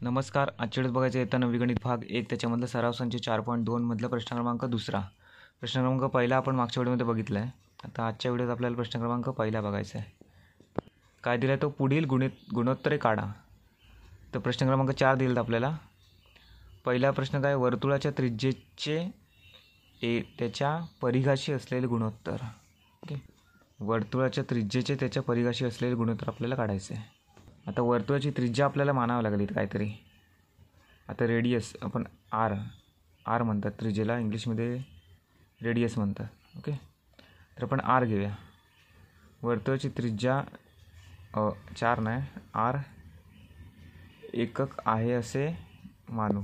नमस्कार. आजच्या वेळेस बघायचं येतं नवी गणित भाग 1 त्याच्यामधलं सराव संच 4.2 मधला प्रश्न क्रमांक दुसरा. प्रश्न क्रमांक पहिला आपण मागच्या व्हिडिओमध्ये बघितला आहे. आता आजच्या व्हिडिओत आपल्याला प्रश्न क्रमांक पहिला बघायचा आहे. काय दिलं आहे तो पुढील गुणोत्तरे काढा. तर प्रश्न क्रमांक 4 दिलेला आपल्याला. पहिला प्रश्न काय, वर्तुळाच्या त्रिज्येचे त्याच्या परिघाशी असलेले गुणोत्तर. ओके, वर्तुळाच्या त्रिज्येचे त्याच्या परिघाशी असलेले गुणोत्तर आपल्याला काढायचे आहे. आता वर्तुळाची त्रिज्या आपल्याला मानावं लागेल इथं काहीतरी. आता रेडियस आपण आर म्हणतात त्रिज्येला, इंग्लिशमध्ये रेडियस म्हणतात. ओके, तर आपण आर घेऊया. वर्तुळाची त्रिज्या 4 नाही, आर एकक आहे असे मानू.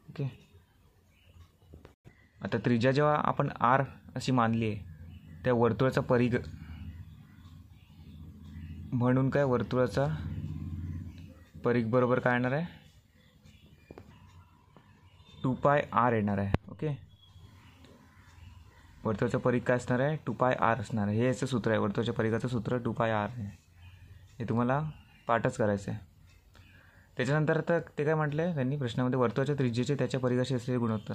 ओके, आता त्रिज्या जेव्हा आपण आर अशी मानली आहे त्या वर्तुळाचा परिघ म्हणून काय, वर्तुळाचा परिघ बरोबर काय येणार आहे, 2πr येणार आहे. ओके, वर्तुळाचा परिघ काय असणार आहे, 2πr असणार आहे. हे याचं सूत्र आहे, वर्तुळाच्या परिघाचं सूत्र 2πr आहे. हे तुम्हाला पाठच करायचं आहे. त्याच्यानंतर आता ते काय म्हटलं आहे त्यांनी प्रश्नामध्ये, वर्तुळाच्या त्रिज्येचे त्याच्या परिघाशी असलेले गुणोत्तर.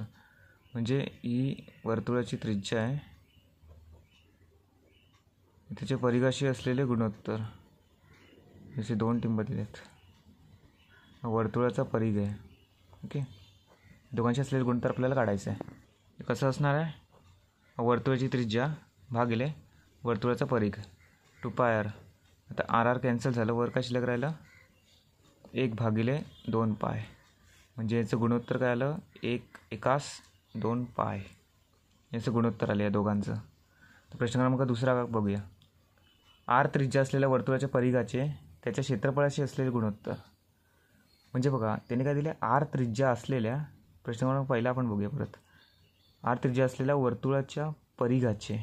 म्हणजे ही वर्तुळाची त्रिज्या आहे, त्याच्या परिघाशी असलेले गुणोत्तर. जसे 2 टिंब दिलेत, वर्तुळाचा परिघ आहे. ओके, दोघांशी असलेले गुणोत्तर आपल्याला काढायचं आहे. कसं असणार आहे, वर्तुळाची त्रिज्या भागिले वर्तुळाचा परिघ 2πr. आता आर कॅन्सल झालं, वर काय शिल्लक राहिलं 1/2π. म्हणजे याचं गुणोत्तर काय आलं, 1/2π याचं गुणोत्तर आलं या दोघांचं. तर प्रश्न क्रमांक दुसरा बघूया. आर त्रिज्या असलेल्या वर्तुळाच्या परिघाचे त्याच्या क्षेत्रफळाशी असलेले गुणोत्तर. म्हणजे बघा त्याने काय दिले, आर त्रिज्या असलेल्या, प्रश्न क्रमांक पहिला आपण बघूया परत. आर त्रिज्या असलेल्या वर्तुळाच्या परिघाचे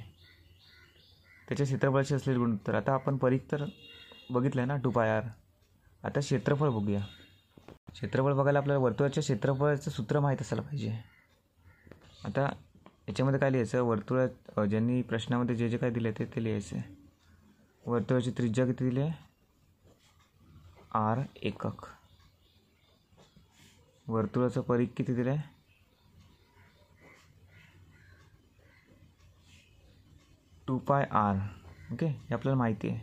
त्याच्या क्षेत्रफळाशी असलेले गुणोत्तर. आता आपण परिघ तर बघितलं आहे ना 2πr. आता क्षेत्रफळ बघूया. क्षेत्रफळ बघायला आपल्याला वर्तुळाच्या क्षेत्रफळाचं सूत्र माहीत असायला पाहिजे. आता याच्यामध्ये काय लिहायचं, वर्तुळात ज्यांनी प्रश्नामध्ये जे काय दिले ते लिहायचं आहे. वर्तुळाची त्रिज्या किती दिली आहे, आर एकक. वर्तुळाचं परिघ किती दिलं आहे, 2πr. ओके, हे आपल्याला माहिती आहे,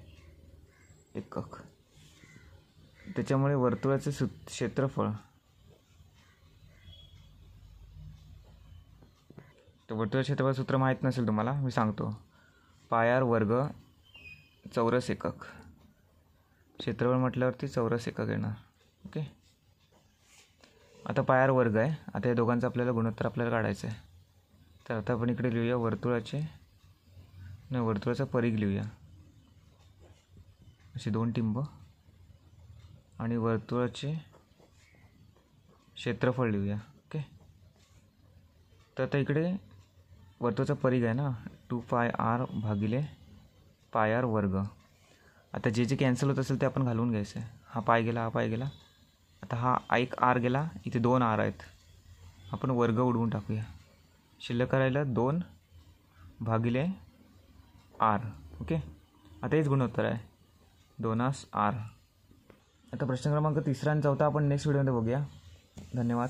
एकक. त्याच्यामुळे वर्तुळाचे क्षेत्रफळ, तर वर्तुळाचे क्षेत्रफळ सूत्र माहीत नसेल तुम्हाला, मी सांगतो. πr² चौरस एकक. क्षेत्रफळ म्हटल्यावरती चौरस एकक येणार. ओके, आता πr² आहे. आता या दोघांचं आपल्याला गुणोत्तर आपल्याला काढायचं आहे. तर आता आपण इकडे लिहूया वर्तुळाचा परिघ लिहूया, असे 2 टिंब, आणि वर्तुळाचे क्षेत्रफळ लिहूया. ओके, तर आता इकडे वर्तुळाचा परिघ आहे ना 2πr/πr². आता जे कॅन्सल होत असेल ते आपण घालून घ्यायचं आहे. हा पाय गेला, हा पाय गेला. आता हा एक आर गेला, इथे 2 आर आहेत, आपण वर्ग उडवून टाकूया. शिल्लक राहिलं 2/r. ओके, आता हेच गुणोत्तर आहे 2r. आता प्रश्न क्रमांक 3 आणि 4 आपण नेक्स्ट व्हिडिओमध्ये बघूया. धन्यवाद.